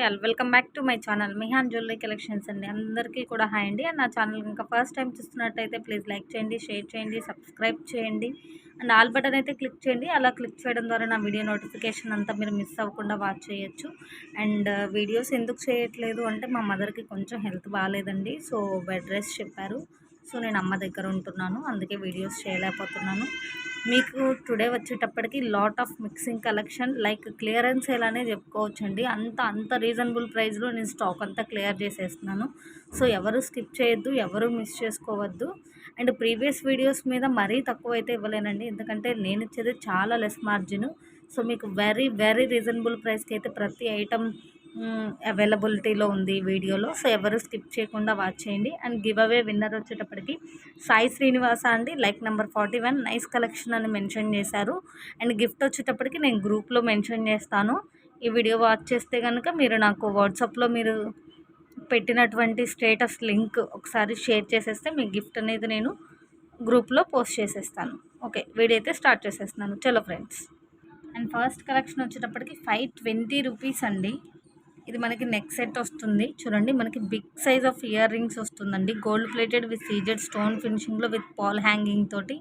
Hi all welcome back to my channel Mihan jewellery collections అండి. అందరికీ కూడా హాయ్ అండి. అండ్ నా ఛానల్ ఇంకా ఫస్ట్ టైం చూస్తున్నట్టయితే ప్లీజ్ లైక్ చేయండి, షేర్ చేయండి, సబ్స్క్రైబ్ చేయండి అండ్ ఆల్ బటన్ అయితే క్లిక్ చేయండి. అలా క్లిక్ చేయడం ద్వారా నా వీడియో నోటిఫికేషన్ అంతా మీరు మిస్ అవ్వకుండా వాచ్ చేయొచ్చు. అండ్ వీడియోస్ ఎందుకు చేయట్లేదు అంటే మా మదర్కి కొంచెం హెల్త్ బాగాలేదండి. సో బెడ్ రెస్ట్ చెప్పారు. సో నేను అమ్మ దగ్గర ఉంటున్నాను, అందుకే వీడియోస్ చేయలేకపోతున్నాను. మీకు టుడే వచ్చేటప్పటికి lot of mixing collection like clearance sale చెప్పుకోవచ్చండి. అంత రీజనబుల్ ప్రైస్లో నేను స్టాక్ అంతా క్లియర్ చేసేస్తున్నాను. సో ఎవరు స్కిప్ చేయొద్దు, ఎవరు మిస్ చేసుకోవద్దు. అండ్ ప్రీవియస్ వీడియోస్ మీద మరీ తక్కువ అయితే ఇవ్వలేనండి, ఎందుకంటే నేను ఇచ్చేది చాలా లెస్ మార్జిన్. సో మీకు వెరీ వెరీ రీజనబుల్ ప్రైస్కి అయితే ప్రతి ఐటమ్ అవైలబిలిటీలో ఉంది వీడియోలో. సో ఎవరు స్కిప్ చేయకుండా వాచ్ చేయండి. అండ్ గివ్ అవే విన్నర్ వచ్చేటప్పటికి సాయి శ్రీనివాస అండి, లైక్ నెంబర్ 41 నైస్ కలెక్షన్ అని మెన్షన్ చేశారు. అండ్ గిఫ్ట్ వచ్చేటప్పటికి నేను గ్రూప్లో మెన్షన్ చేస్తాను. ఈ వీడియో వాచ్ చేస్తే కనుక మీరు నాకు వాట్సాప్లో మీరు పెట్టినటువంటి స్టేటస్ లింక్ ఒకసారి షేర్ చేసేస్తే మీ గిఫ్ట్ అనేది నేను గ్రూప్లో పోస్ట్ చేసేస్తాను. ఓకే, వీడియో అయితే స్టార్ట్ చేసేస్తున్నాను. చలో ఫ్రెండ్స్. అండ్ ఫస్ట్ కలెక్షన్ వచ్చేటప్పటికి 520 రూపీస్ అండి. ఇది మనకి నెక్ సెట్ వస్తుంది. చూడండి, మనకి big size of year rings వస్తుందండి. Gold plated with CZ stone ఫినిషింగ్లో విత్ పాల్ హ్యాంగింగ్ తోటి.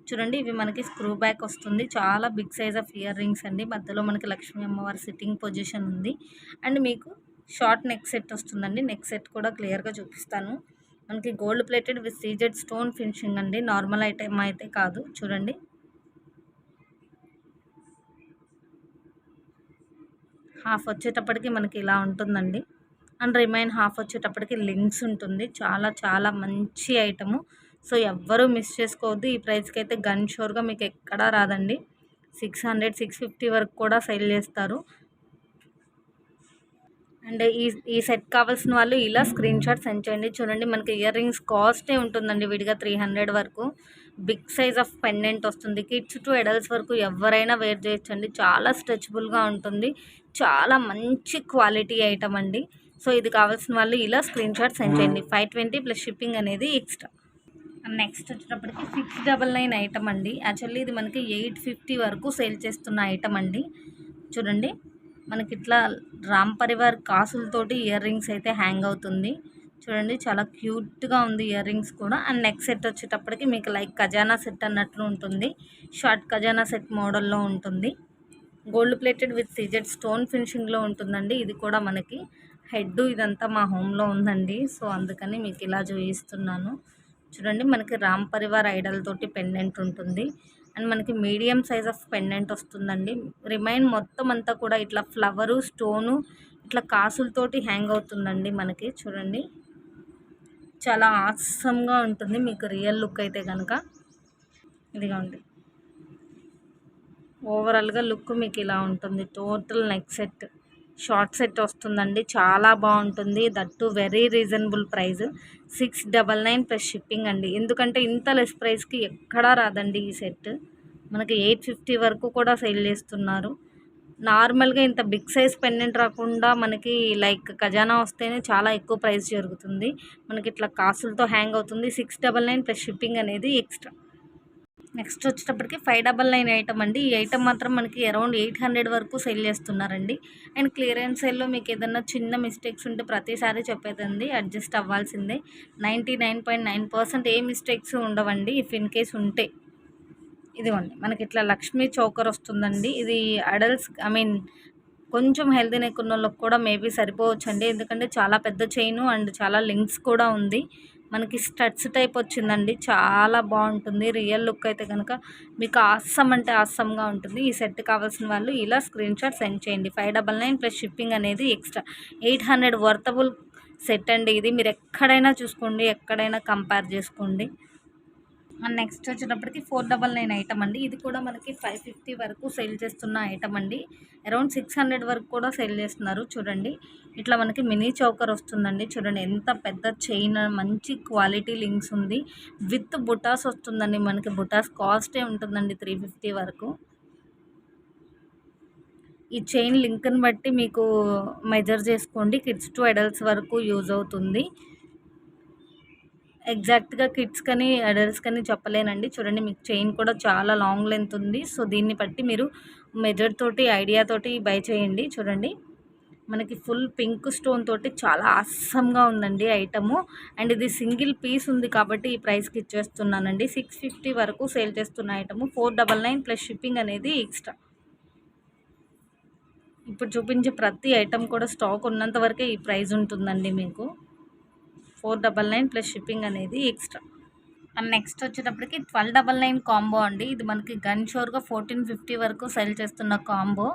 చూడండి, ఇవి మనకి స్క్రూ బ్యాక్ వస్తుంది. చాలా big size of year rings అండి. మధ్యలో మనకి లక్ష్మీ అమ్మవారి సిట్టింగ్ పొజిషన్ ఉంది. అండ్ మీకు షార్ట్ నెక్ సెట్ వస్తుందండి. నెక్ సెట్ కూడా క్లియర్గా చూపిస్తాను. మనకి gold plated with CZ stone finishing అండి, నార్మల్ ఐటమ్ అయితే కాదు. చూడండి, హాఫ్ వచ్చేటప్పటికి మనకి ఇలా ఉంటుందండి. అండ్ రిమైన్ హాఫ్ వచ్చేటప్పటికి లింక్స్ ఉంటుంది. చాలా చాలా మంచి ఐటము. సో ఎవ్వరూ మిస్ చేసుకోవద్దు. ఈ ప్రైస్కి అయితే గన్ షోర్గా మీకు ఎక్కడా రాదండి. 600 650 వరకు కూడా సేల్ చేస్తారు. అండ్ ఈ సెట్ కావాల్సిన వాళ్ళు ఇలా స్క్రీన్ షాట్ సెండ్ చేయండి. చూడండి, మనకి ఇయర్ రింగ్స్ కాస్టే ఉంటుందండి విడిగా 300 వరకు. బిగ్ సైజ్ ఆఫ్ పెండెంట్ వస్తుంది. కిడ్స్ టు అడల్ట్స్ వరకు ఎవరైనా వేర్ చేయొచ్చండి. చాలా స్ట్రెచబుల్గా ఉంటుంది. చాలా మంచి క్వాలిటీ ఐటమ్ అండి. సో ఇది కావాల్సిన వాళ్ళు ఇలా స్క్రీన్ షాట్ సెండ్ చేయండి. 520 ప్లస్ షిప్పింగ్ అనేది ఎక్స్ట్రా. నెక్స్ట్ వచ్చేటప్పటికి 699 ఐటమ్ అండి. యాక్చువల్లీ ఇది మనకి 850 వరకు సేల్ చేస్తున్న ఐటమ్ అండి. చూడండి, మనకి ఇట్లా రామ్ పరివార్ కాసులతోటి ఇయర్ రింగ్స్ అయితే హ్యాంగ్ అవుతుంది. చూడండి, చాలా క్యూట్గా ఉంది ఇయర్ రింగ్స్ కూడా. అండ్ నెక్ సెట్ వచ్చేటప్పటికి మీకు లైక్ ఖజానా సెట్ అన్నట్లు ఉంటుంది. షార్ట్ ఖజానా సెట్ మోడల్లో ఉంటుంది. Gold plated with CZ stone ఫినిషింగ్లో ఉంటుందండి. ఇది కూడా మనకి హెడ్ ఇదంతా మా హోమ్లో ఉందండి. సో అందుకని మీకు ఇలా చూపిస్తున్నాను. చూడండి, మనకి రామ్ పరివార్ ఐడల్ తోటి పెండెంట్ ఉంటుంది. అండ్ మనకి మీడియం సైజ్ ఆఫ్ పెండెంట్ వస్తుందండి. రిమైన్ మొత్తం అంతా కూడా ఇట్లా ఫ్లవరు స్టోను ఇట్లా కాసులతోటి హ్యాంగ్ అవుతుందండి మనకి. చూడండి, చాలా ఆసమ్గా ఉంటుంది. మీకు రియల్ లుక్ అయితే కనుక ఇదిగా ఉంది. ఓవరాల్గా లుక్ మీకు ఇలా ఉంటుంది. Total neck set short set వస్తుందండి. చాలా బాగుంటుంది. That very reasonable price 699 plus shipping అండి. ఎందుకంటే ఇంత లెస్ ప్రైస్కి ఎక్కడా రాదండి ఈ సెట్. మనకి 850 వరకు కూడా సేల్ చేస్తున్నారు. నార్మల్గా ఇంత బిగ్ సైజ్ పెండెంట్ రాకుండా మనకి లైక్ ఖజానా వస్తేనే చాలా ఎక్కువ ప్రైస్ జరుగుతుంది. మనకి ఇట్లా కాసులతో హ్యాంగ్ అవుతుంది. 699 ప్లస్ షిప్పింగ్ అనేది ఎక్స్ట్రా. నెక్స్ట్ వచ్చేటప్పటికి 599 ఐటమ్ అండి. ఈ ఐటమ్ మాత్రం మనకి అరౌండ్ 800 వరకు సేల్ చేస్తున్నారండి. అండ్ క్లియరెన్స్ సేల్లో మీకు ఏదన్నా చిన్న మిస్టేక్స్ ఉంటే ప్రతిసారి చెప్పేదండి, అడ్జస్ట్ అవ్వాల్సిందే. 99.9% ఏ మిస్టేక్స్ ఉండవండి. ఇఫ్ ఇన్ కేస్ ఉంటే ఇదిగోండి, మనకి ఇట్లా లక్ష్మీ చోకర్ వస్తుందండి. ఇది అడల్ట్స్ కొంచెం హెల్తీ నెక్ ఉన్న వాళ్ళకి కూడా మేబీ సరిపోవచ్చండి, ఎందుకంటే చాలా పెద్ద చైను అండ్ చాలా లింక్స్ కూడా ఉంది. మనకి స్టడ్స్ టైప్ వచ్చిందండి. చాలా బాగుంటుంది. రియల్ లుక్ అయితే కనుక మీకు ఆసమ్ అంటే ఆసమ్గా ఉంటుంది. ఈ సెట్ కావాల్సిన వాళ్ళు ఇలా స్క్రీన్ షాట్ సెండ్ చేయండి. 599 ప్లస్ షిప్పింగ్ అనేది ఎక్స్ట్రా. 800 వర్తబుల్ సెట్ అండి ఇది. మీరు ఎక్కడైనా చూసుకోండి, ఎక్కడైనా కంపేర్ చేసుకోండి. అండ్ నెక్స్ట్ వచ్చేటప్పటికి 499 ఐటమ్ అండి. ఇది కూడా మనకి 550 వరకు సేల్ చేస్తున్న ఐటమ్ అండి. అరౌండ్ 600 వరకు కూడా సేల్ చేస్తున్నారు. చూడండి, ఇట్లా మనకి మినీ చౌకర్ వస్తుందండి. చూడండి, ఎంత పెద్ద చైన్, మంచి క్వాలిటీ లింక్స్ ఉంది. విత్ బుటాస్ వస్తుందండి. మనకి బుటాస్ కాస్టే ఉంటుందండి 350 వరకు. ఈ చైన్ లింక్ని బట్టి మీకు మెజర్ చేసుకోండి. కిడ్స్ టు అడల్ట్స్ వరకు యూజ్ అవుతుంది. ఎగ్జాక్ట్గా కిడ్స్ కానీ అడల్ట్స్ కానీ చెప్పలేనండి. చూడండి, మీకు చైన్ కూడా చాలా లాంగ్ లెంత్ ఉంది. సో దీన్ని బట్టి మీరు మెజర్ తోటి ఐడియా తోటి బై చేయండి. చూడండి, మనకి ఫుల్ పింక్ స్టోన్ తోటి చాలా అస్సంగా ఉందండి ఐటము. అండ్ ఇది సింగిల్ పీస్ ఉంది కాబట్టి ఈ ప్రైస్కి ఇచ్చేస్తున్నానండి. 650 వరకు సేల్ చేస్తున్న ఐటము. 499 ప్లస్ షిప్పింగ్ అనేది ఎక్స్ట్రా. ఇప్పుడు చూపించే ప్రతి ఐటమ్ కూడా స్టాక్ ఉన్నంత వరకే ఈ ప్రైస్ ఉంటుందండి మీకు. 499 ప్లస్ షిప్పింగ్ అనేది ఎక్స్ట్రా. అండ్ నెక్స్ట్ వచ్చేటప్పటికి 1299 కాంబో అండి. ఇది మనకి గన్ షోర్గా 1450 వరకు సెల్ చేస్తున్న కాంబో.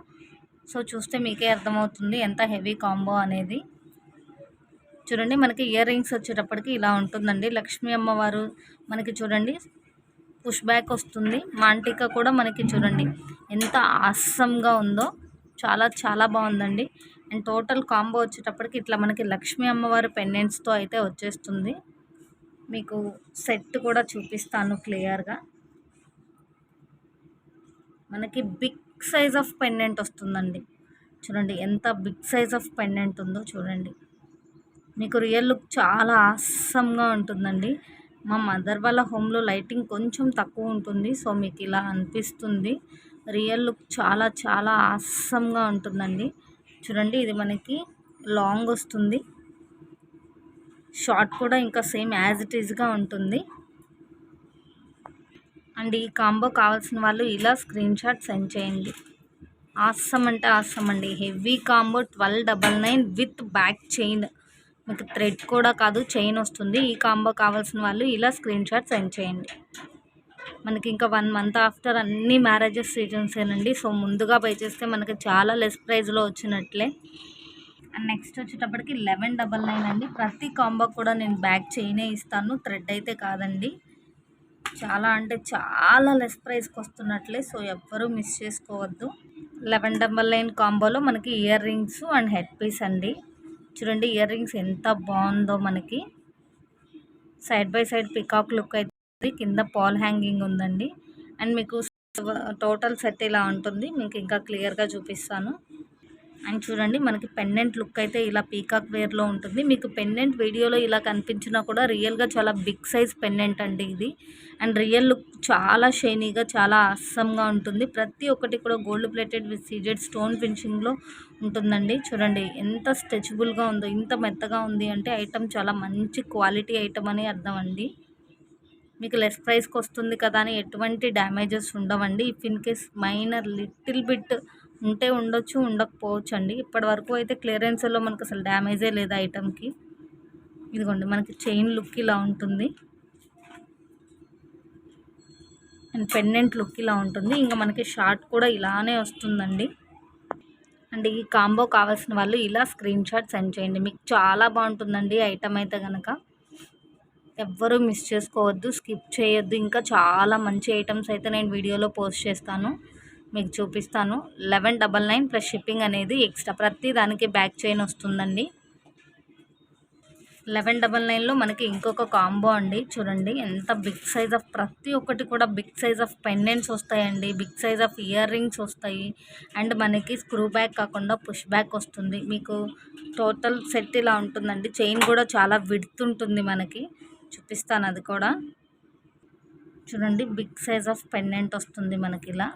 సో చూస్తే మీకే అర్థమవుతుంది ఎంత హెవీ కాంబో అనేది. చూడండి మనకి ఇయర్ రింగ్స్ వచ్చేటప్పటికి ఇలా ఉంటుందండి. లక్ష్మీ అమ్మవారు మనకి చూడండి పుష్ బ్యాక్ వస్తుంది. మాంటిక కూడా మనకి చూడండి ఎంత ఆసంగా ఉందో, చాలా చాలా బాగుందండి. అండ్ టోటల్ కాంబో వచ్చేటప్పటికి ఇట్లా మనకి లక్ష్మీ అమ్మవారి పెండెంట్స్తో అయితే వచ్చేస్తుంది. మీకు సెట్ కూడా చూపిస్తాను క్లియర్గా. మనకి బిగ్ సైజ్ ఆఫ్ పెండెంట్ వస్తుందండి. చూడండి ఎంత బిగ్ సైజ్ ఆఫ్ పెండెంట్ ఉందో చూడండి. మీకు రియల్ లుక్ చాలా ఆసంగా ఉంటుందండి. మా మదర్ వాళ్ళ హోమ్లో లైటింగ్ కొంచెం తక్కువ ఉంటుంది, సో మీకు ఇలా అనిపిస్తుంది. రియల్ లుక్ చాలా చాలా ఆసంగా ఉంటుందండి. చూడండి ఇది మనకి లాంగ్ వస్తుంది, షార్ట్ కూడా ఇంకా సేమ్ యాజ్ ఇట్ ఈజ్గా ఉంటుంది. అండ్ ఈ కాంబో కావాల్సిన వాళ్ళు ఇలా స్క్రీన్ షాట్ సెండ్ చేయండి. ఆసమ్ అంటే ఆసమ్ అండి. Heavy combo 1299 with back chain. మీకు థ్రెడ్ కూడా కాదు, చైన్ వస్తుంది. ఈ కాంబో కావాల్సిన వాళ్ళు ఇలా స్క్రీన్ షాట్ సెండ్ చేయండి. మనకి ఇంకా 1 మంత్ ఆఫ్టర్ అన్ని మ్యారేజెస్ సీజన్సేనండి. సో ముందుగా బై చేస్తే మనకి చాలా లెస్ ప్రైస్లో వచ్చినట్లే. అండ్ నెక్స్ట్ వచ్చేటప్పటికి 1199 అండి. ప్రతి కాంబో కూడా నేను బ్యాక్ చైనే ఇస్తాను, థ్రెడ్ అయితే కాదండి. చాలా అంటే చాలా లెస్ ప్రైస్కి వస్తున్నట్లే, సో ఎవ్వరూ మిస్ చేసుకోవద్దు. 1199 కాంబోలో మనకి earrings and head piece అండి. చూడండి ఇయర్ రింగ్స్ ఎంత బాగుందో, మనకి side by side peacock look అయితే, కింద పాల్ హ్యాంగింగ్ ఉందండి. అండ్ మీకు టోటల్ సెట్ ఇలా ఉంటుంది. మీకు ఇంకా క్లియర్గా చూపిస్తాను. అండ్ చూడండి మనకి పెండెంట్ లుక్ అయితే ఇలా పీకాక్ వేర్లో ఉంటుంది. మీకు పెండెంట్ వీడియోలో ఇలా కనిపించినా కూడా రియల్గా చాలా బిగ్ సైజ్ పెండెంట్ అండి ఇది. అండ్ రియల్ లుక్ చాలా షైనీగా చాలా అస్సంగా ఉంటుంది. ప్రతి ఒక్కటి కూడా gold plated with CZ stone ఫినిషింగ్లో ఉంటుందండి. చూడండి ఎంత స్ట్రెచబుల్గా ఉందో, ఇంత మెత్తగా ఉంది అంటే ఐటమ్ చాలా మంచి క్వాలిటీ ఐటమ్ అని అర్థం అండి. మీకు లెస్ ప్రైస్కి వస్తుంది కదా అని ఎటువంటి డ్యామేజెస్ ఉండవండి. If in case minor little bit ఉంటే ఉండొచ్చు, ఉండకపోవచ్చు అండి. ఇప్పటి వరకు అయితే క్లియరెన్స్లో మనకు అసలు డ్యామేజే లేదు ఐటమ్కి. ఇదిగోండి మనకి చైన్ లుక్ ఇలా ఉంటుంది అండ్ పెండెంట్ లుక్ ఇలా ఉంటుంది. ఇంకా మనకి షార్ట్ కూడా ఇలానే వస్తుందండి. అండ్ ఈ కాంబో కావాల్సిన వాళ్ళు ఇలా స్క్రీన్ షాట్ సెండ్ చేయండి. మీకు చాలా బాగుంటుందండి ఐటమ్ అయితే కనుక. ఎవ్వరూ మిస్ చేసుకోవద్దు, స్కిప్ చేయొద్దు. ఇంకా చాలా మంచి ఐటమ్స్ అయితే నేను వీడియోలో పోస్ట్ చేస్తాను, మీకు చూపిస్తాను. 1199 ప్లస్ షిప్పింగ్ అనేది ఎక్స్ట్రా. ప్రతి దానికి బ్యాక్ చైన్ వస్తుందండి. 1199లో మనకి ఇంకొక కాంబో అండి. చూడండి ఎంత బిగ్ సైజ్ ఆఫ్, ప్రతి ఒక్కటి కూడా బిగ్ సైజ్ ఆఫ్ పెండెంట్స్ వస్తాయండి, big size of ear rings వస్తాయి. అండ్ మనకి స్క్రూ బ్యాక్ కాకుండా పుష్ బ్యాక్ వస్తుంది. మీకు టోటల్ సెట్ ఇలా ఉంటుందండి. చైన్ కూడా చాలా విడ్త్ ఉంటుంది, మనకి చూపిస్తాను అది కూడా. చూడండి బిగ్ సైజ్ ఆఫ్ పెండెంట్ వస్తుంది మనకి ఇలా.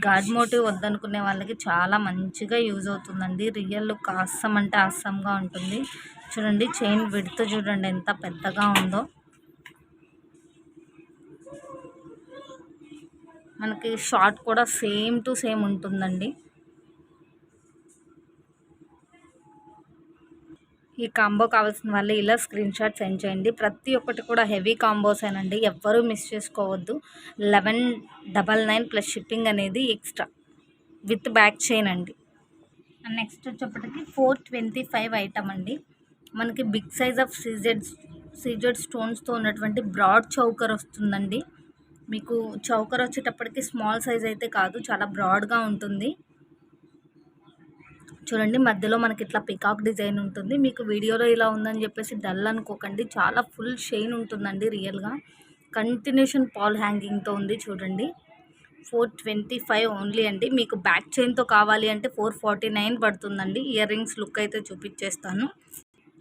గాడ్ మోటివ్ వద్దనుకునే వాళ్ళకి చాలా మంచిగా యూజ్ అవుతుందండి. రియల్ లుక్ ఆసమ్ అంటే ఆసమ్గా ఉంటుంది. చూడండి చైన్ విడ్త్ చూడండి ఎంత పెద్దగా ఉందో. మనకి షార్ట్ కూడా సేమ్ టు సేమ్ ఉంటుందండి. ఈ కాంబో కావాల్సిన వాళ్ళు ఇలా స్క్రీన్ షాట్ సెండ్ చేయండి. ప్రతి ఒక్కటి కూడా హెవీ కాంబోసేనండి, ఎవ్వరూ మిస్ చేసుకోవద్దు. 1199 ప్లస్ షిప్పింగ్ అనేది ఎక్స్ట్రా విత్ బ్యాక్ చైన్ అండి. నెక్స్ట్ వచ్చేప్పటికి 425 ఐటమ్ అండి. మనకి బిగ్ సైజ్ ఆఫ్ సీజెడ్ స్టోన్స్తో ఉన్నటువంటి బ్రాడ్ చౌకర్ వస్తుందండి. మీకు చౌకర్ వచ్చేటప్పటికి స్మాల్ సైజ్ అయితే కాదు, చాలా బ్రాడ్గా ఉంటుంది. చూడండి మధ్యలో మనకి ఇట్లా పికాక్ డిజైన్ ఉంటుంది. మీకు వీడియోలో ఇలా ఉందని చెప్పేసి డల్ అనుకోకండి, చాలా ఫుల్ షైన్ ఉంటుందండి. రియల్గా కంటిన్యూషన్ పాల్ హ్యాంగింగ్తో ఉంది. చూడండి 425 ఓన్లీ అండి. మీకు బ్యాక్ చైన్తో కావాలి అంటే 449 పడుతుందండి. ఇయర్ రింగ్స్ లుక్ అయితే చూపించేస్తాను.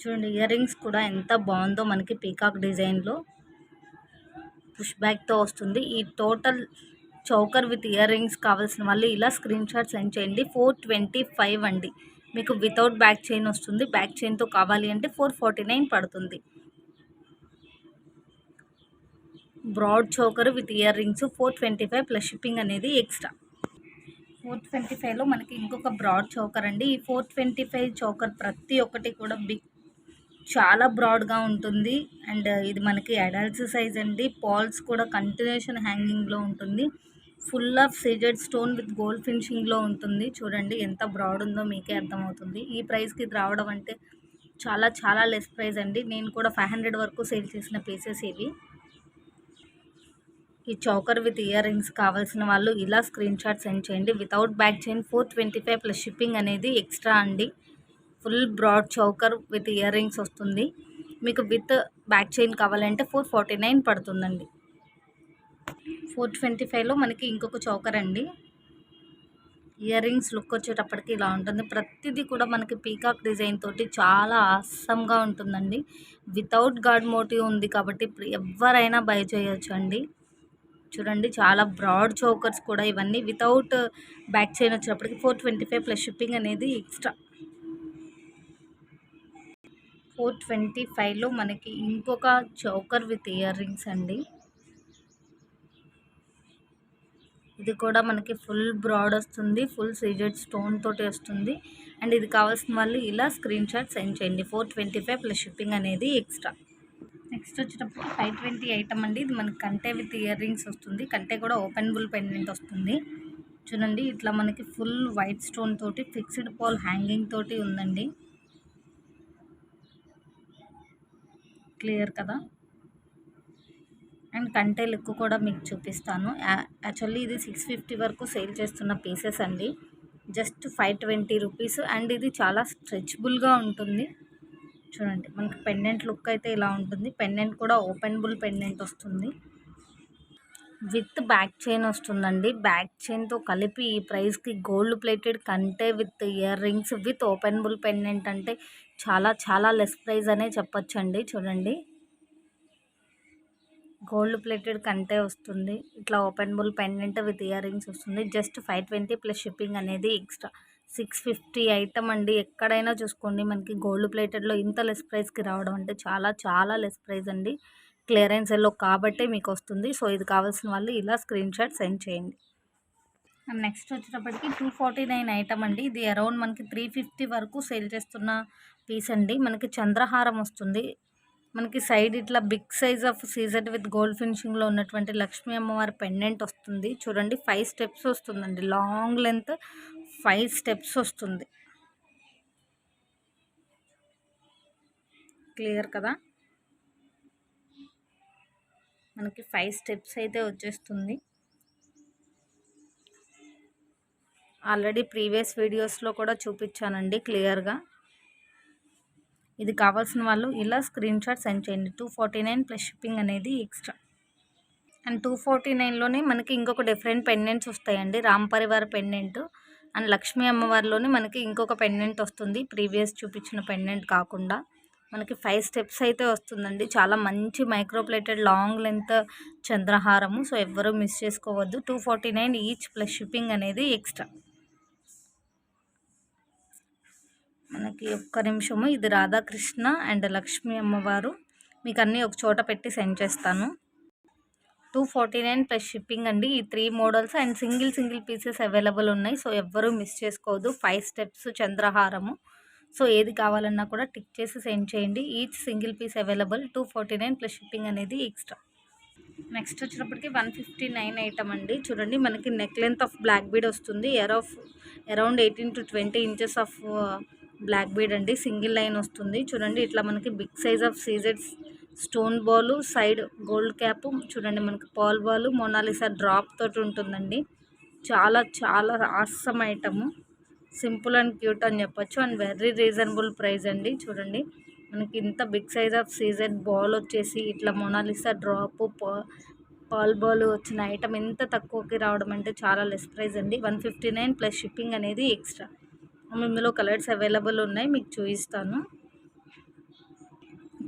చూడండి ఇయర్ రింగ్స్ కూడా ఎంత బాగుందో, మనకి పీకాక్ డిజైన్లో పుష్ బ్యాక్తో వస్తుంది. ఈ total choker with ear rings కావాల్సిన వాళ్ళు ఇలా స్క్రీన్ షాట్ సెండ్ చేయండి. 425 అండి. మీకు వితౌట్ బ్యాక్ చైన్ వస్తుంది. బ్యాక్ చైన్తో కావాలి అంటే 449 పడుతుంది. Broad choker with earrings 425 plus shipping అనేది ఎక్స్ట్రా. 425లో మనకి ఇంకొక బ్రాడ్ చోకర్ అండి. ఈ 425 చోకర్ ప్రతి ఒక్కటి కూడా చాలా బ్రాడ్గా ఉంటుంది. అండ్ ఇది మనకి అడల్ట్స్ సైజ్ అండి. పాల్స్ కూడా కంటిన్యూషన్ హ్యాంగింగ్లో ఉంటుంది. Full of CZ stone with gold ఫినిషింగ్లో ఉంటుంది. చూడండి ఎంత బ్రాడ్ ఉందో మీకే అర్థమవుతుంది. ఈ ప్రైస్కి ఇది రావడం అంటే చాలా చాలా లెస్ ప్రైస్ అండి. నేను కూడా 500 వరకు సేల్ చేసిన పీసెస్ ఇవి. ఈ చౌకర్ విత్ ఇయర్ రింగ్స్ కావాల్సిన వాళ్ళు ఇలా స్క్రీన్ షాట్ సెండ్ చేయండి. Without back chain 425 plus shipping అనేది ఎక్స్ట్రా అండి. Full broad choker with earrings వస్తుంది. మీకు విత్ బ్యాక్ చైన్ కావాలంటే 449 పడుతుందండి. 425లో మనకి ఇంకొక చౌకర్ అండి. ఇయర్ రింగ్స్ లుక్ వచ్చేటప్పటికి ఇలా ఉంటుంది. ప్రతిదీ కూడా మనకి పీకాక్ డిజైన్ తోటి చాలా ఆసమ్గా ఉంటుందండి. వితౌట్ గాడ్ మోటివ్ ఉంది కాబట్టి ఎవరైనా బై చేయొచ్చు అండి. చూడండి చాలా బ్రాడ్ చౌకర్స్ కూడా ఇవన్నీ. వితౌట్ బ్యాక్ చైన్ వచ్చేటప్పటికి 425 ప్లస్ షిప్పింగ్ అనేది ఎక్స్ట్రా. 425లో మనకి ఇంకొక చౌకర్ విత్ ఇయర్ రింగ్స్ అండి. ఇది కూడా మనకి ఫుల్ బ్రాడ్ వస్తుంది. ఫుల్ సీజెడ్ స్టోన్ తోటి వస్తుంది. అండ్ ఇది కావాల్సిన వాళ్ళు ఇలా స్క్రీన్ షాట్ సెండ్ చేయండి. 425 ప్లస్ షిప్పింగ్ అనేది ఎక్స్ట్రా. నెక్స్ట్ వచ్చేటప్పుడు 520 ఐటమ్ అండి. ఇది మనకి కంటే విత్ ఇయర్ రింగ్స్ వస్తుంది. కంటే కూడా ఓపెనబుల్ పెండెంట్ వస్తుంది. చూడండి ఇట్లా మనకి ఫుల్ వైట్ స్టోన్ తోటి ఫిక్స్డ్ పాల్ హ్యాంగింగ్ తోటి ఉందండి. క్లియర్ కదా. అండ్ కంటే లుక్ కూడా మీకు చూపిస్తాను. యాక్చువల్లీ ఇది 650 వరకు సేల్ చేస్తున్న పీసెస్ అండి. Just 520 rupees. అండ్ ఇది చాలా స్ట్రెచబుల్గా ఉంటుంది. చూడండి మనకి పెండెంట్ లుక్ అయితే ఇలా ఉంటుంది. పెండెంట్ కూడా ఓపెనబుల్ పెండెంట్ వస్తుంది. విత్ బ్యాక్ చైన్ వస్తుందండి. బ్యాక్ చైన్తో కలిపి ఈ ప్రైస్కి గోల్డ్ ప్లేటెడ్ కంటే with earrings with openable pendant అంటే చాలా చాలా లెస్ ప్రైస్ అనే చెప్పొచ్చండి. చూడండి గోల్డ్ ప్లేటెడ్ కంటే వస్తుంది. ఇట్లా openable pendant with earrings వస్తుంది. జస్ట్ 520 ప్లస్ షిప్పింగ్ అనేది ఎక్స్ట్రా. 650 ఐటమ్ అండి. ఎక్కడైనా చూసుకోండి మనకి గోల్డ్ ప్లేటెడ్లో ఇంత లెస్ ప్రైస్కి రావడం అంటే చాలా చాలా లెస్ ప్రైస్ అండి. క్లియరెన్స్ ఎల్లో కాబట్టే మీకు వస్తుంది. సో ఇది కావాల్సిన వాళ్ళు ఇలా స్క్రీన్ షాట్ సెండ్ చేయండి. నెక్స్ట్ వచ్చేటప్పటికి 249 ఐటమ్ అండి. ఇది అరౌండ్ మనకి 350 వరకు సేల్ చేస్తున్న పీస్ అండి. మనకి చంద్రహారం వస్తుంది. మనకి సైడ్ ఇట్లా big size of CZ with gold ఫినిషింగ్లో ఉన్నటువంటి లక్ష్మీ అమ్మవారి పెండెంట్ వస్తుంది. చూడండి 5 స్టెప్స్ వస్తుందండి. లాంగ్ లెంత్ 5 స్టెప్స్ వస్తుంది. క్లియర్ కదా. మనకి 5 స్టెప్స్ అయితే వచ్చేస్తుంది. ఆల్రెడీ ప్రీవియస్ వీడియోస్లో కూడా చూపించానండి క్లియర్గా. ఇది కావాల్సిన వాళ్ళు ఇలా స్క్రీన్ షాట్ సెండ్ చేయండి. 249 ప్లస్ షిప్పింగ్ అనేది ఎక్స్ట్రా. అండ్ 249లోనే మనకి ఇంకొక డిఫరెంట్ పెండెంట్స్ వస్తాయండి. రామ్ పరివార్ పెండెంట్ అండ్ లక్ష్మీ అమ్మవారిలోనే మనకి ఇంకొక పెండెంట్ వస్తుంది. ప్రీవియస్ చూపించిన పెండెంట్ కాకుండా మనకి 5 స్టెప్స్ అయితే వస్తుందండి. చాలా మంచి మైక్రోప్లేటెడ్ లాంగ్ లెంత్ చంద్రహారము. సో ఎవ్వరూ మిస్ చేసుకోవద్దు. 249 ఈచ్ ప్లస్ షిప్పింగ్ అనేది ఎక్స్ట్రా. మనకి ఒక్క నిమిషము. ఇది రాధాకృష్ణ అండ్ లక్ష్మీ అమ్మవారు. మీకు అన్నీ ఒక చోట పెట్టి సెండ్ చేస్తాను. 249 ప్లస్ షిప్పింగ్ అండి. ఈ 3 models and single pieces available ఉన్నాయి. సో ఎవ్వరూ మిస్ చేసుకోవద్దు. 5 స్టెప్స్ చంద్రహారము. సో ఏది కావాలన్నా కూడా టిక్ చేసి సెండ్ చేయండి. Each single piece available. 249 plus shipping అనేది ఎక్స్ట్రా. నెక్స్ట్ వచ్చేటప్పటికి 159 ఐటమ్ అండి. చూడండి మనకి neck length of black bead వస్తుంది. Around 18 to 20 inches of black bead అండి. సింగిల్ లైన్ వస్తుంది. చూడండి ఇట్లా మనకి big size of CZ stone ball, side gold cap. చూడండి మనకి పాల్ బాల్, మోనాలిసా డ్రాప్ తోటి ఉంటుందండి. చాలా చాలా awesome item. Simple and cute అని చెప్పొచ్చు. అండ్ వెరీ రీజనబుల్ ప్రైస్ అండి. చూడండి మనకి ఇంత big size of CZ ball వచ్చేసి ఇట్లా మోనాలిసా డ్రాప్, పాల్ బాల్ వచ్చిన ఐటమ్ ఇంత తక్కువకి రావడం అంటే చాలా లెస్ ప్రైస్ అండి. 159 ప్లస్ షిప్పింగ్ అనేది ఎక్స్ట్రా. ఇందులో కలర్స్ అవైలబుల్ ఉన్నాయి, మీకు చూపిస్తాను.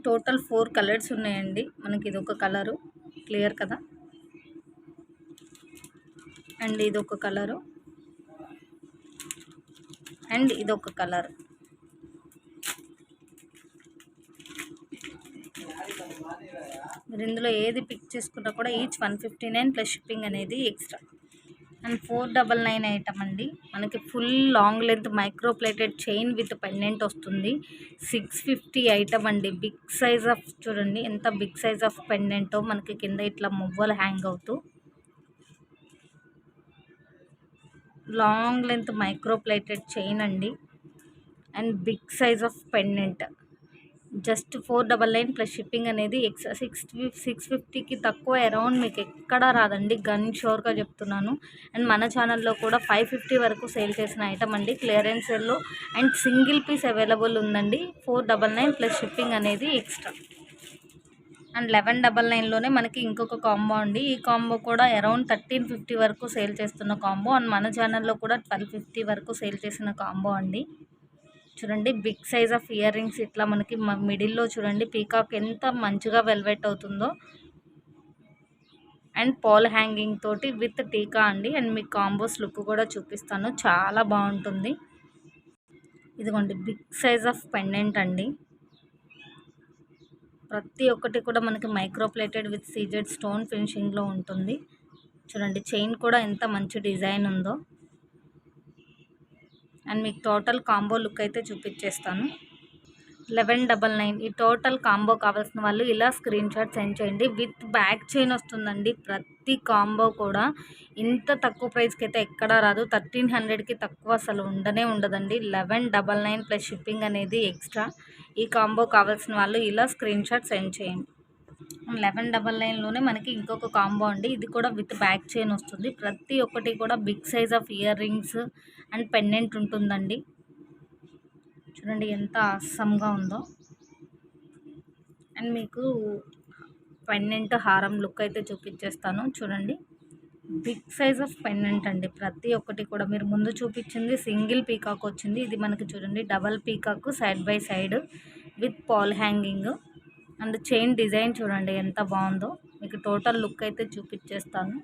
టోటల్ 4 కలర్స్ ఉన్నాయండి. మనకి ఇది ఒక కలరు. క్లియర్ కదా. అండ్ ఇది ఒక కలరు. అండ్ ఇదొక కలర్. మీరు ఇందులో ఏది పిక్ చేసుకున్నా కూడా ఈచ్ 159 ప్లస్ షిప్పింగ్ అనేది ఎక్స్ట్రా. అండ్ 499 ఐటమ్ అండి. మనకి full long length micro plated chain with pendant వస్తుంది. 650 ఐటమ్ అండి. బిగ్ సైజ్ ఆఫ్ చూడండి ఎంత బిగ్ సైజ్ ఆఫ్ పెండెంటో, మనకి కింద ఇట్లా మువ్వలు హ్యాంగ్ అవుతూ long length micro plated chain అండి. And big size of pendant. Just 499 plus shipping అనేది ఎక్స్ట్రా. 650కి తక్కువ అరౌండ్ మీకు ఎక్కడా రాదండి, గన్ షోర్గా చెప్తున్నాను. అండ్ మన ఛానల్లో కూడా 550 వరకు సేల్ చేసిన ఐటమ్ అండి, క్లియరెన్స్ సేల్లో. అండ్ సింగిల్ పీస్ అవైలబుల్ ఉందండి. 499 ప్లస్ షిప్పింగ్ అనేది ఎక్స్ట్రా. అండ్ 1199లోనే మనకి ఇంకొక కాంబో అండి. ఈ కాంబో కూడా అరౌండ్ 1350 వరకు సేల్ చేస్తున్న కాంబో. అండ్ మన ఛానల్లో కూడా 1250 వరకు సేల్ చేసిన కాంబో అండి. చూడండి big size of ear rings ఇట్లా మనకి మిడిల్లో చూడండి పీకాక్ ఎంత మంచిగా వెల్వెట్ అవుతుందో. అండ్ పాల్ హ్యాంగింగ్ తోటి విత్ టీకా అండి. అండ్ మీకు కాంబోస్ లుక్ కూడా చూపిస్తాను, చాలా బాగుంటుంది. ఇదిగోండి బిగ్ సైజ్ ఆఫ్ పెండెంట్ అండి. ప్రతి ఒక్కటి కూడా మనకి micro plated with CZ stone ఫినిషింగ్లో ఉంటుంది. చూడండి చైన్ కూడా ఎంత మంచి డిజైన్ ఉందో. అండ్ మీకు టోటల్ కాంబో లుక్ అయితే చూపించేస్తాను. 1199 ఈ టోటల్ కాంబో కావాల్సిన వాళ్ళు ఇలా స్క్రీన్ షాట్ సెండ్ చేయండి. విత్ బ్యాక్ చైన్ వస్తుందండి. ప్రతి కాంబో కూడా ఇంత తక్కువ ప్రైస్కి అయితే ఎక్కడా రాదు. 1300కి తక్కువ అసలు ఉండదండి. 1199 ప్లస్ షిప్పింగ్ అనేది ఎక్స్ట్రా. ఈ కాంబో కావాల్సిన వాళ్ళు ఇలా స్క్రీన్ షాట్ సెండ్ చేయండి. 1199లోనే మనకి ఇంకొక కాంబో అండి. ఇది కూడా విత్ బ్యాక్ చైన్ వస్తుంది. ప్రతి ఒక్కటి కూడా big size of ear rings and pendant ఉంటుందండి. చూడండి ఎంత ఆసమ్గా ఉందో. అండ్ మీకు పెండెంట్ హారం లుక్ అయితే చూపించేస్తాను. చూడండి బిగ్ సైజ్ ఆఫ్ పెండెంట్ అండి. ప్రతి ఒక్కటి కూడా మీరు ముందు చూపించింది సింగిల్ పీకాక్ వచ్చింది. ఇది మనకి చూడండి double peacock side by side with pearl hanging. And chain design చూడండి ఎంత బాగుందో. మీకు టోటల్ లుక్ అయితే చూపించేస్తాను.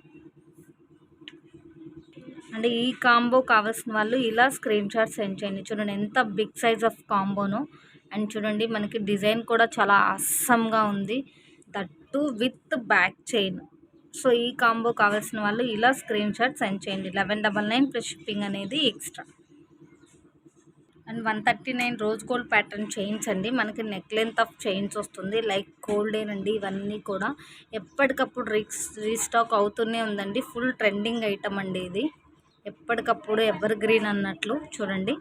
అంటే ఈ కాంబో కావాల్సిన వాళ్ళు ఇలా స్క్రీన్ షాట్ సెండ్ చేయండి. చూడండి ఎంత బిగ్ సైజ్ ఆఫ్ కాంబోనో. అండ్ చూడండి మనకి డిజైన్ కూడా చాలా అస్సమ్గా ఉంది, that with back chain. So ఈ కాంబో కావాల్సిన వాళ్ళు ఇలా స్క్రీన్ షాట్ సెండ్ చేయండి. 1199 ప్లస్ షిప్పింగ్ అనేది extra. And 139 rose gold pattern chains అండి. మనకి నెక్ లెంత్ ఆఫ్ చైన్స్ వస్తుంది, లైక్ గోల్డెన్ అండి. ఇవన్నీ కూడా ఎప్పటికప్పుడు రీస్టాక్ అవుతూనే ఉందండి. ఫుల్ ట్రెండింగ్ ఐటమ్ అండి ఇది, ఎప్పటికప్పుడు ఎవర్ గ్రీన్ అన్నట్లు. చూడండి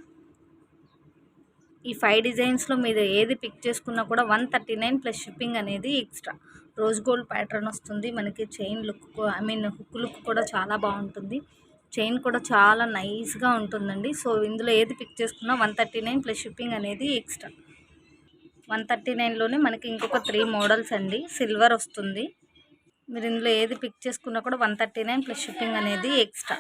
ఈ 5 డిజైన్స్లో మీరు ఏది పిక్ చేసుకున్నా కూడా 139 ప్లస్ షిప్పింగ్ అనేది ఎక్స్ట్రా. రోజ్ గోల్డ్ ప్యాటర్న్ వస్తుంది మనకి. చైన్ లుక్ హుక్ లుక్ కూడా చాలా బాగుంటుంది. చైన్ కూడా చాలా నైస్గా ఉంటుందండి. సో ఇందులో ఏది పిక్ చేసుకున్నా 139 ప్లస్ షిప్పింగ్ అనేది ఎక్స్ట్రా. 139లోనే మనకి ఇంకొక 3 మోడల్స్ అండి. సిల్వర్ వస్తుంది. మీరు ఇందులో ఏది పిక్ చేసుకున్నా కూడా 139 ప్లస్ షిప్పింగ్ అనేది ఎక్స్ట్రా.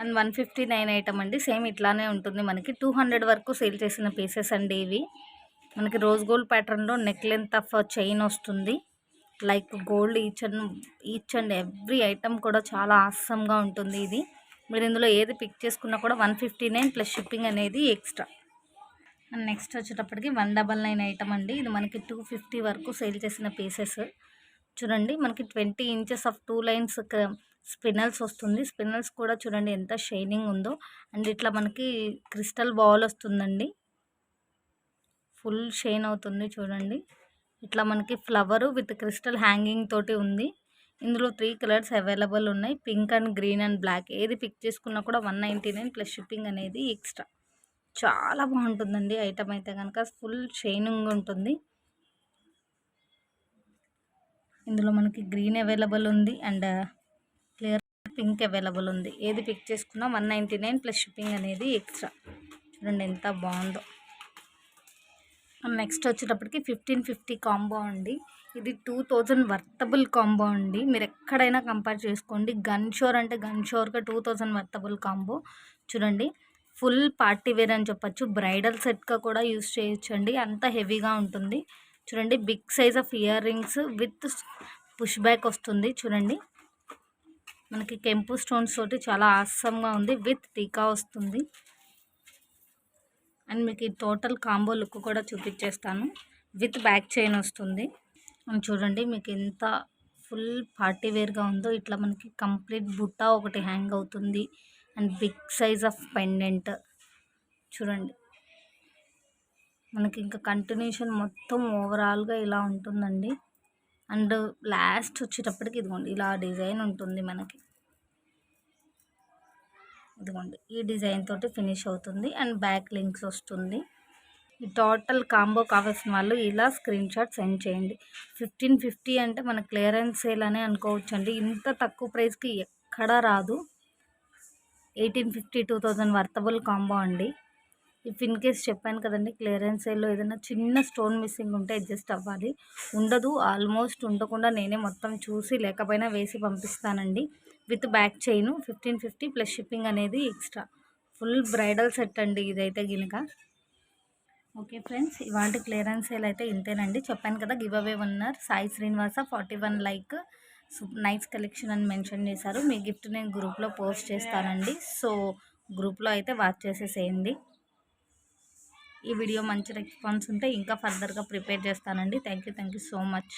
అండ్ 159 ఐటమ్ అండి. సేమ్ ఇట్లానే ఉంటుంది మనకి. 200 వరకు సేల్ చేసిన పీసెస్ అండి ఇవి. మనకి రోజ్ గోల్డ్ ప్యాటర్న్లో నెక్ లెంత్ ఆఫ్ చైన్ వస్తుంది, like gold. Each and every item కూడా చాలా ఆసమ్గా ఉంటుంది ఇది. మీరు ఇందులో ఏది పిక్ చేసుకున్నా కూడా 159 ప్లస్ షిప్పింగ్ అనేది ఎక్స్ట్రా. అండ్ నెక్స్ట్ వచ్చేటప్పటికి 199 ఐటమ్ అండి. ఇది మనకి 250 వరకు సేల్ చేసిన పీసెస్. చూడండి మనకి 20 ఇంచెస్ ఆఫ్ 2 లైన్స్ స్పిన్నల్స్ వస్తుంది. స్పిన్నల్స్ కూడా చూడండి ఎంత షైనింగ్ ఉందో. అండ్ ఇట్లా మనకి క్రిస్టల్ బాల్ వస్తుందండి, ఫుల్ షైన్ అవుతుంది. చూడండి ఇట్లా మనకి ఫ్లవర్ విత్ క్రిస్టల్ హ్యాంగింగ్ తోటి ఉంది. ఇందులో 3 కలర్స్ అవైలబుల్ ఉన్నాయి, pink and green and black. ఏది పిక్ చేసుకున్నా కూడా 199 ప్లస్ షిప్పింగ్ అనేది ఎక్స్ట్రా. చాలా బాగుంటుందండి ఐటమ్ అయితే కనుక. ఫుల్ షైనింగ్ ఉంటుంది. ఇందులో మనకి గ్రీన్ అవైలబుల్ ఉంది అండ్ క్లియర్ పింక్ అవైలబుల్ ఉంది. ఏది పిక్ చేసుకున్నా 199 ప్లస్ షిప్పింగ్ అనేది ఎక్స్ట్రా. చూడండి ఎంత బాగుందో. నెక్స్ట్ వచ్చేటప్పటికి 1550 కాంబో అండి. ఇది 2000 వర్తబుల్ కాంబో అండి. మీరు ఎక్కడైనా కంపేర్ చేసుకోండి. గన్ షోర్ అంటే గన్ షోర్గా 2000 వర్తబుల్ కాంబో. చూడండి ఫుల్ పార్టీ వేర్ అని చెప్పచ్చు, బ్రైడల్ సెట్గా కూడా యూస్ చేయొచ్చు అండి, అంత హెవీగా ఉంటుంది. చూడండి big size of ear rings with push back వస్తుంది. చూడండి మనకి కెంపు స్టోన్స్ తోటి చాలా ఆసమ్గా ఉంది. విత్ టీకా వస్తుంది. అండ్ మీకు ఈ టోటల్ కాంబో లుక్ కూడా చూపించేస్తాను. విత్ బ్యాక్ చైన్ వస్తుంది. అండ్ చూడండి మీకు ఎంత ఫుల్ పార్టీ వేర్గా ఉందో. ఇట్లా మనకి కంప్లీట్ బుట్ట ఒకటి హ్యాంగ్ అవుతుంది. And big size of pendant చూడండి. మనకి ఇంకా కంటిన్యూషన్ మొత్తం ఓవరాల్గా ఇలా ఉంటుందండి. అండ్ లాస్ట్ వచ్చేటప్పటికి ఇదిగోండి ఇలా డిజైన్ ఉంటుంది మనకి. ఇదిగోండి ఈ డిజైన్ తోటి ఫినిష్ అవుతుంది. అండ్ బ్యాక్ లింక్స్ వస్తుంది. ఈ టోటల్ కాంబో కావాల్సిన వాళ్ళు ఇలా స్క్రీన్ షాట్ సెండ్ చేయండి. 1550 అంటే మన క్లియరెన్స్ సేల్ అనే అనుకోవచ్చండి. ఇంత తక్కువ ప్రైస్కి ఎక్కడా రాదు. 1850 2000 వర్తబుల్ కాంబో అండి. ఇఫ్ ఇన్ కేస్ చెప్పాను కదండి, క్లియరెన్స్ సేల్లో ఏదైనా చిన్న స్టోన్ మిస్సింగ్ ఉంటే అడ్జస్ట్ అవ్వాలి. ఉండదు, ఆల్మోస్ట్ ఉండకుండా నేనే మొత్తం చూసి లేకపోయినా వేసి పంపిస్తానండి. With back chain 1550 plus shipping అనేది ఎక్స్ట్రా. ఫుల్ బ్రైడల్ సెట్ అండి ఇదైతే గినక. ఓకే ఫ్రెండ్స్, ఇవాళ క్లియరెన్స్ సేల్ అయితే ఇంతేనండి. చెప్పాను కదా give away winner Sai Srinivasa 41 like nice collection అని మెన్షన్ చేశారు. మీ గిఫ్ట్ నేను గ్రూప్లో పోస్ట్ చేస్తానండి. సో గ్రూప్లో అయితే వాచ్ చేసేసేయండి. ఈ వీడియో మంచి రెస్పాన్స్ ఉంటే ఇంకా ఫర్దర్గా ప్రిపేర్ చేస్తానండి. Thank you so much.